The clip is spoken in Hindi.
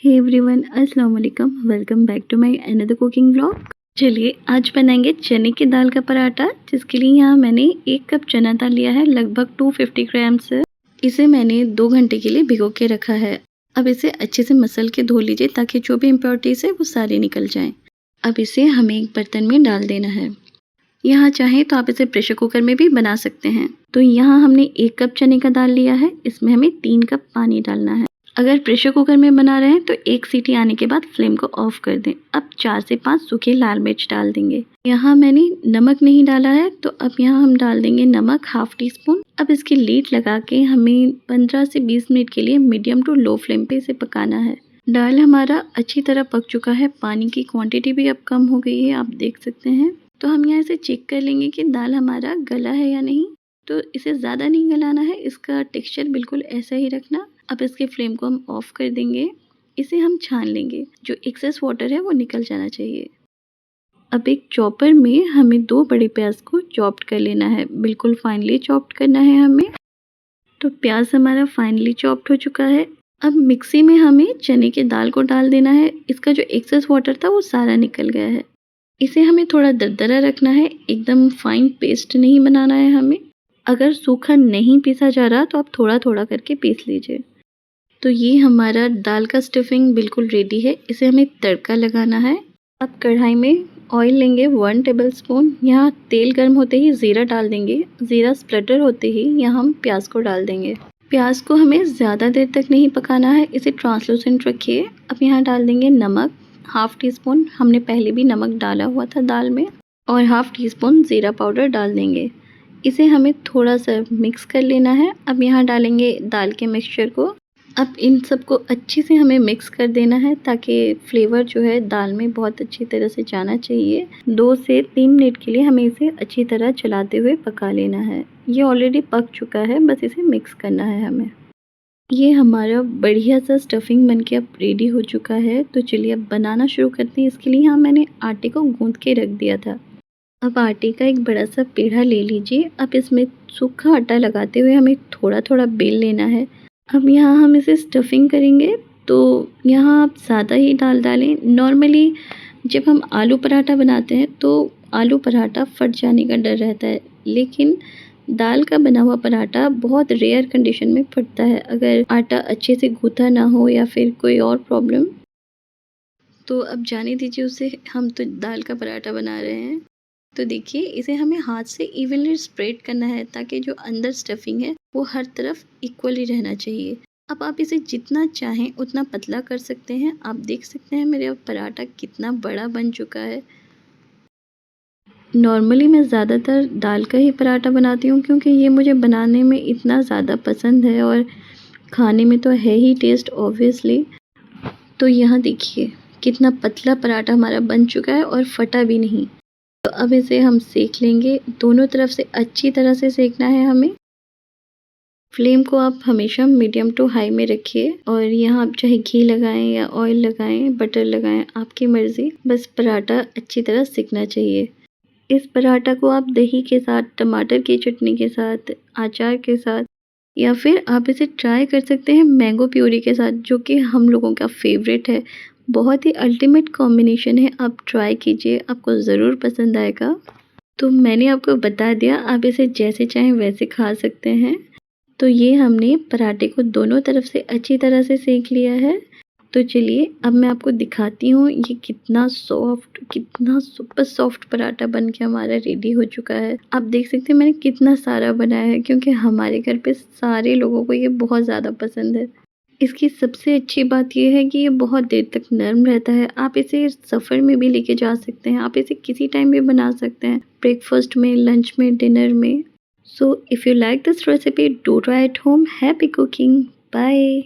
हे एवरीवन, अस्सलाम वालेकुम। Welcome back to my another cooking vlog. चलिए आज बनाएंगे चने की दाल का पराठा, जिसके लिए यहाँ मैंने 1 कप चना दाल लिया है, लगभग 250 ग्राम्स। इसे मैंने 2 घंटे के लिए भिगो के रखा है। अब इसे अच्छे से मसल के धो लीजिए ताकि जो भी इम्प्योरिटीज़ है वो सारी निकल जाएं। अब इसे हमें एक बर्तन में डाल देना है। यहाँ चाहें तो आप इसे प्रेशर कुकर में भी बना सकते हैं। तो यहाँ हमने 1 कप चने का दाल लिया है, इसमें हमें 3 कप पानी डालना है। अगर प्रेशर कुकर में बना रहे हैं तो 1 सीटी आने के बाद फ्लेम को ऑफ कर दें। अब 4 से 5 सूखे लाल मिर्च डाल देंगे। यहाँ मैंने नमक नहीं डाला है, तो अब यहाँ हम डाल देंगे नमक ½ टी स्पून। अब इसकी लीड लगा के हमें 15 से 20 मिनट के लिए मीडियम टू लो फ्लेम पे इसे पकाना है। दाल हमारा अच्छी तरह पक चुका है, पानी की क्वांटिटी भी अब कम हो गई है, आप देख सकते हैं। तो हम यहाँ से चेक कर लेंगे कि दाल हमारा गला है या नहीं। तो इसे ज़्यादा नहीं गलाना है, इसका टेक्सचर बिल्कुल ऐसा ही रखना। अब इसके फ्लेम को हम ऑफ कर देंगे। इसे हम छान लेंगे, जो एक्सेस वाटर है वो निकल जाना चाहिए। अब एक चॉपर में हमें 2 बड़े प्याज को चॉप्ड कर लेना है, बिल्कुल फाइनली चॉप्ड करना है हमें। तो प्याज हमारा फाइनली चॉप्ड हो चुका है। अब मिक्सी में हमें चने की दाल को डाल देना है। इसका जो एक्सेस वाटर था वो सारा निकल गया है। इसे हमें थोड़ा दरदरा रखना है, एकदम फाइन पेस्ट नहीं बनाना है हमें। अगर सूखा नहीं पीसा जा रहा तो आप थोड़ा थोड़ा करके पीस लीजिए। तो ये हमारा दाल का स्टफिंग बिल्कुल रेडी है। इसे हमें तड़का लगाना है। अब कढ़ाई में ऑयल लेंगे 1 टेबलस्पून। यहाँ तेल गर्म होते ही ज़ीरा डाल देंगे। ज़ीरा स्प्लटर होते ही यहाँ हम प्याज को डाल देंगे। प्याज को हमें ज़्यादा देर तक नहीं पकाना है, इसे ट्रांसलूसेंट रखिए। अब यहाँ डाल देंगे नमक ½ टी स्पून। हमने पहले भी नमक डाला हुआ था दाल में। और ½ टी स्पून ज़ीरा पाउडर डाल देंगे। इसे हमें थोड़ा सा मिक्स कर लेना है। अब यहाँ डालेंगे दाल के मिक्सचर को। अब इन सबको अच्छे से हमें मिक्स कर देना है ताकि फ्लेवर जो है दाल में बहुत अच्छी तरह से जाना चाहिए। 2 से 3 मिनट के लिए हमें इसे अच्छी तरह चलाते हुए पका लेना है। ये ऑलरेडी पक चुका है, बस इसे मिक्स करना है हमें। ये हमारा बढ़िया सा स्टफिंग बनके अब रेडी हो चुका है। तो चलिए अब बनाना शुरू करते हैं। इसके लिए यहाँ मैंने आटे को गूँथ के रख दिया था। अब आटे का एक बड़ा सा पेड़ा ले लीजिए। अब इसमें सूखा आटा लगाते हुए हमें थोड़ा थोड़ा बेल लेना है। अब यहाँ हम इसे स्टफिंग करेंगे, तो यहाँ आप ज़्यादा ही दाल डालें। नॉर्मली जब हम आलू पराठा बनाते हैं तो आलू पराठा फट जाने का डर रहता है, लेकिन दाल का बना हुआ पराठा बहुत रेयर कंडीशन में फटता है, अगर आटा अच्छे से गूँथा ना हो या फिर कोई और प्रॉब्लम। तो अब जाने दीजिए उसे, हम तो दाल का पराठा बना रहे हैं। तो देखिए इसे हमें हाथ से इवनली स्प्रेड करना है ताकि जो अंदर स्टफिंग है वो हर तरफ इक्वली रहना चाहिए। अब आप इसे जितना चाहें उतना पतला कर सकते हैं। आप देख सकते हैं मेरा पराठा कितना बड़ा बन चुका है। नॉर्मली मैं ज़्यादातर दाल का ही पराठा बनाती हूँ, क्योंकि ये मुझे बनाने में इतना ज़्यादा पसंद है और खाने में तो है ही टेस्ट ऑब्वियसली। तो यहाँ देखिए कितना पतला पराठा हमारा बन चुका है और फटा भी नहीं। तो अब इसे हम सेक लेंगे। दोनों तरफ से अच्छी तरह से सेकना है हमें। फ्लेम को आप हमेशा मीडियम टू हाई में रखिए। और यहाँ आप चाहे घी लगाएं या ऑयल लगाएं, बटर लगाएं, आपकी मर्ज़ी। बस पराठा अच्छी तरह सेकना चाहिए। इस पराठा को आप दही के साथ, टमाटर की चटनी के साथ, अचार के साथ, या फिर आप इसे ट्राई कर सकते हैं मैंगो प्यूरी के साथ, जो कि हम लोगों का फेवरेट है। बहुत ही अल्टीमेट कॉम्बिनेशन है, आप ट्राई कीजिए, आपको ज़रूर पसंद आएगा। तो मैंने आपको बता दिया, आप इसे जैसे चाहें वैसे खा सकते हैं। तो ये हमने पराठे को दोनों तरफ से अच्छी तरह से सेक लिया है। तो चलिए अब मैं आपको दिखाती हूँ ये कितना सॉफ्ट, कितना सुपर सॉफ्ट पराठा बन के हमारा रेडी हो चुका है। आप देख सकते हैं मैंने कितना सारा बनाया है, क्योंकि हमारे घर पे सारे लोगों को ये बहुत ज़्यादा पसंद है। इसकी सबसे अच्छी बात ये है कि ये बहुत देर तक नरम रहता है। आप इसे सफ़र में भी लेके जा सकते हैं। आप इसे किसी टाइम भी बना सकते हैं, ब्रेकफास्ट में, लंच में, डिनर में। So if you like this recipe, do try at home. Happy cooking. Bye.